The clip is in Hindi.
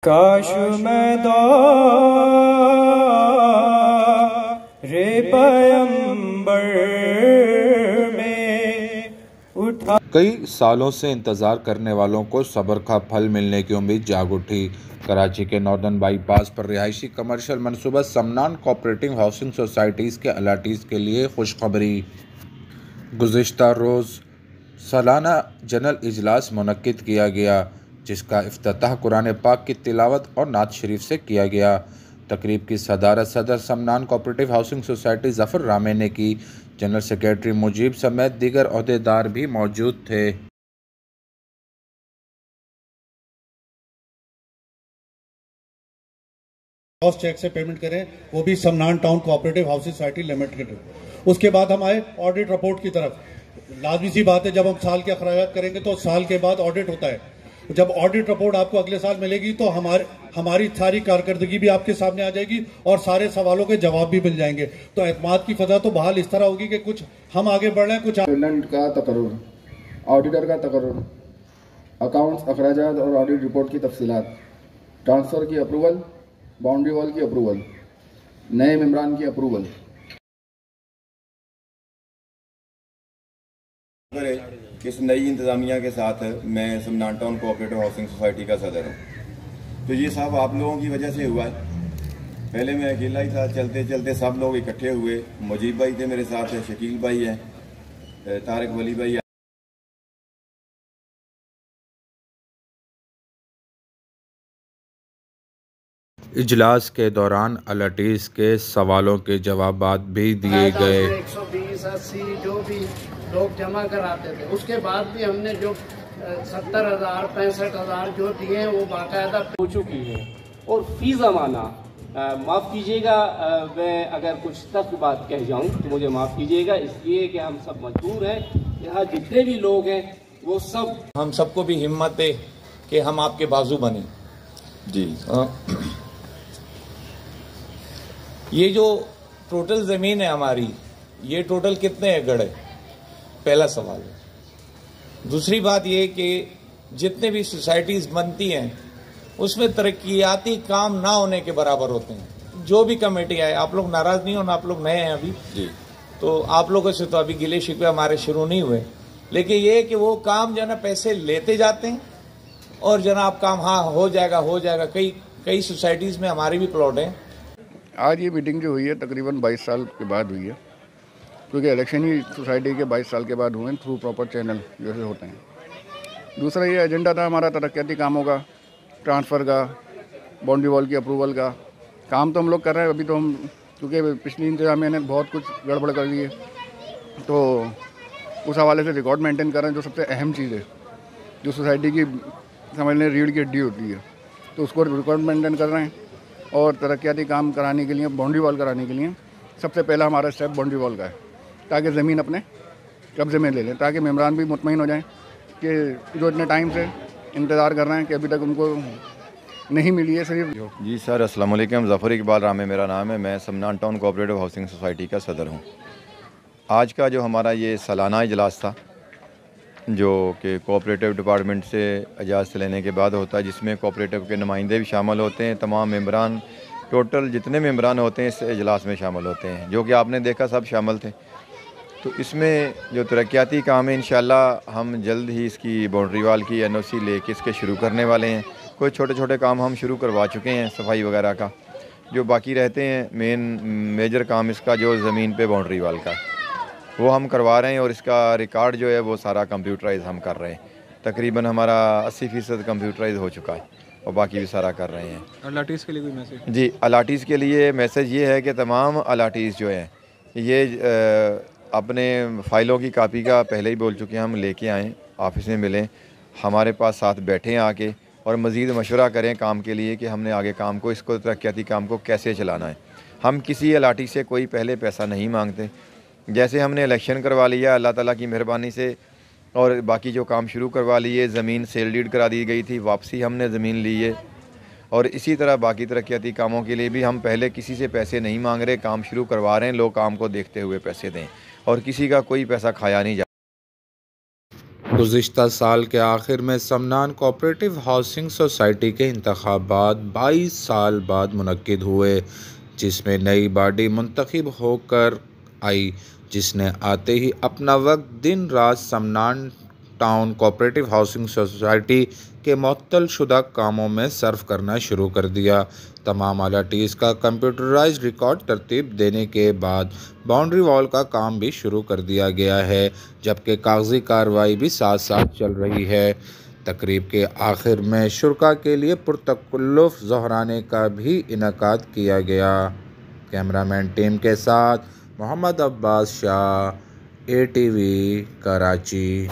काश मैं रे पैगंबर में उठा। कई सालों से इंतज़ार करने वालों को सब्र का फल मिलने की उम्मीद जाग उठी। कराची के नॉर्दर्न बाईपास पर रिहायशी कमर्शियल मनसूबा समनान कोऑपरेटिव हाउसिंग सोसाइटीज़ के अलाटीज़ के लिए खुशखबरी। गुज़िश्ता रोज़ सालाना जनरल इजलास मुनक्किद किया गया, जिसका इफ्तिताह कुरान पाक की तिलावत और नात शरीफ से किया गया। तकरीब की सदारत सदर समनान कोऑपरेटिव हाउसिंग सोसाइटी ज़फ़र रामे ने की। जनरल सेक्रेटरी मुजीब समेत दीगर अहदेदार भी मौजूद थे। हाउस चेक से पेमेंट करें, वो भी Samnan town cooperative housing society limited. उसके बाद हम आए ऑडिट रिपोर्ट की तरफ। लाजमी सी बात है, जब हम साल के अखराजात करेंगे तो साल के बाद ऑडिट होता है। जब ऑडिट रिपोर्ट आपको अगले साल मिलेगी तो हमारी सारी कारकर्दगी भी आपके सामने आ जाएगी और सारे सवालों के जवाब भी मिल जाएंगे। तो एतमाद की फजा तो बहाल इस तरह होगी कि कुछ हम आगे बढ़ रहे हैं, कुछ का तकर्रुर, ऑडिटर का तकर्रुर, अकाउंट्स, अखराजात और ऑडिट रिपोर्ट की तफसीलात, ट्रांसफ़र की अप्रूवल, बाउंड्री वॉल की अप्रूवल, नए मेम्बरान की अप्रूवल। इस नई इंतज़ामिया के साथ मैं समनान टाउन कोऑपरेटिव हाउसिंग सोसाइटी का सदर हूँ। तो ये सब आप लोगों की वजह से हुआ है। पहले मैं अकेला ही था, चलते चलते सब लोग इकट्ठे हुए। मुजीब भाई थे मेरे साथ, शकील भाई है, तारिक वली भाई है। इजलास के दौरान अलाटीज़ के सवालों के जवाब भी दिए गए। 120, 80 जो भी लोग जमा कराते थे, उसके बाद भी हमने जो 70,000, 65,000 जो दिए हैं वो बाकायदा हो चुकी है। और फी ज़माना माफ़ कीजिएगा, मैं अगर कुछ सख्त बात कह जाऊं तो मुझे माफ़ कीजिएगा, इसलिए कि हम सब मजबूर हैं। यहाँ जितने भी लोग हैं वो सब, हम सबको भी हिम्मत है कि हम आपके बाजू बने। जी ये जो टोटल ज़मीन है हमारी, ये टोटल कितने एकड़ है, पहला सवाल है। दूसरी बात ये कि जितने भी सोसाइटीज़ बनती हैं उसमें तरक्याती काम ना होने के बराबर होते हैं। जो भी कमेटी आए, आप लोग नाराज़ नहीं होना, आप लोग नए हैं अभी जी, तो आप लोगों से तो अभी गिले शिकवे हमारे शुरू नहीं हुए, लेकिन ये कि वो काम जो है ना पैसे लेते जाते हैं और जनाब काम हाँ हो जाएगा। कई सोसाइटीज़ में हमारे भी प्लॉट हैं। आज ये मीटिंग जो हुई है तकरीबन 22 साल के बाद हुई है, क्योंकि इलेक्शन ही सोसाइटी के 22 साल के बाद हुए हैं थ्रू प्रॉपर चैनल जैसे होते हैं। दूसरा ये एजेंडा था हमारा तरक्याती कामों का, ट्रांसफ़र का, बाउंड्री वॉल की अप्रूवल का। काम तो हम लोग कर रहे हैं अभी, तो हम क्योंकि पिछली इंतजामिया ने बहुत कुछ गड़बड़ कर दी है, तो उस हवाले से रिकॉर्ड मेंटेन कर रहे हैं। जो सबसे अहम चीज़ है, जो सोसाइटी की समझ लें रीढ़ की हड्डी होती है, तो उसको रिकॉर्ड मेंटेन कर रहे हैं। और तरक्याती काम कराने के लिए, बाउंड्री वॉल कराने के लिए सबसे पहला हमारा स्टेप बाउंड्री वॉल का है, ताकि ज़मीन अपने कब्ज़े में ले लें, ताकि मेम्बरान भी मुतमईन हो जाएं कि जो इतने टाइम से इंतज़ार कर रहे हैं कि अभी तक उनको नहीं मिली है सिर्फ। जी सर, अस्सलाम वालेकुम। ज़फ़र इकबाल रामे मेरा नाम है, मैं समनान टाउन कोऑपरेटिव हाउसिंग सोसाइटी का सदर हूँ। आज का जो हमारा ये सालाना इजलास था, जो कि कोऑपरेटिव डिपार्टमेंट से इजाज़त लेने के बाद होता है, जिसमें कोऑपरेटिव के नुमाइंदे भी शामिल होते हैं। तमाम मेम्बरान, टोटल जितने मेम्बरान होते हैं इस इजलास में शामिल होते हैं, जो कि आपने देखा सब शामिल थे। तो इसमें जो तरक्याती काम है, इंशाल्लाह हम जल्द ही इसकी बाउंड्री वाल की NOC लेके इसके शुरू करने वाले हैं। कोई छोटे छोटे काम हम शुरू करवा चुके हैं, सफाई वगैरह का। जो बाकी रहते हैं मेजर काम इसका जो ज़मीन पे बाउंड्री वाल का, वो हम करवा रहे हैं। और इसका रिकॉर्ड जो है वो सारा कंप्यूटराइज हम कर रहे हैं। तकरीबन हमारा 80% कंप्यूटराइज हो चुका है और बाकी भी सारा कर रहे हैं। अलाटीज़ के लिए कोई मैसेज? जी, अलाटीज़ के लिए मैसेज ये है कि तमाम अलाटीज़ जो हैं ये अपने फ़ाइलों की कापी का पहले ही बोल चुके हैं, हम लेके आएँ, ऑफिस में मिलें, हमारे पास साथ बैठें आके और मज़ीद मशवरा करें काम के लिए कि हमने आगे काम को, इसको तरक्याती काम को कैसे चलाना है। हम किसी अलाटी से कोई पहले पैसा नहीं मांगते। जैसे हमने इलेक्शन करवा लिया अल्लाह ताला की मेहरबानी से, और बाकी जो काम शुरू करवा लिए, ज़मीन सेल डीड करा दी गई थी, वापसी हमने ज़मीन ली है। और इसी तरह बाकी तरक्याती कामों के लिए भी हम पहले किसी से पैसे नहीं मांग रहे, काम शुरू करवा रहे हैं। लोग काम को देखते हुए पैसे दें और किसी का कोई पैसा खाया नहीं जा। गुज़िश्ता साल के आखिर में समनान कोऑपरेटिव हाउसिंग सोसाइटी के इंतखाबात 22 साल बाद मुनक्किद हुए, जिसमें नई बॉडी मुंतखब होकर आई, जिसने आते ही अपना वक्त दिन रात समनान टाउन कोऑपरेटिव हाउसिंग सोसाइटी के मुअत्तल शुदा कामों में सर्फ करना शुरू कर दिया। तमाम अलाटीज़ का कंप्यूटराइज्ड रिकॉर्ड तरतीब देने के बाद बाउंड्री वॉल का काम भी शुरू कर दिया गया है, जबकि कागजी कार्रवाई भी साथ साथ चल रही है। तकरीब के आखिर में शुरका के लिए पुरतकल्लुफ़ ज़हराने का भी इनेकाद किया गया। कैमरामैन टीम के साथ मोहम्मद अब्बास शाह, ATV कराची।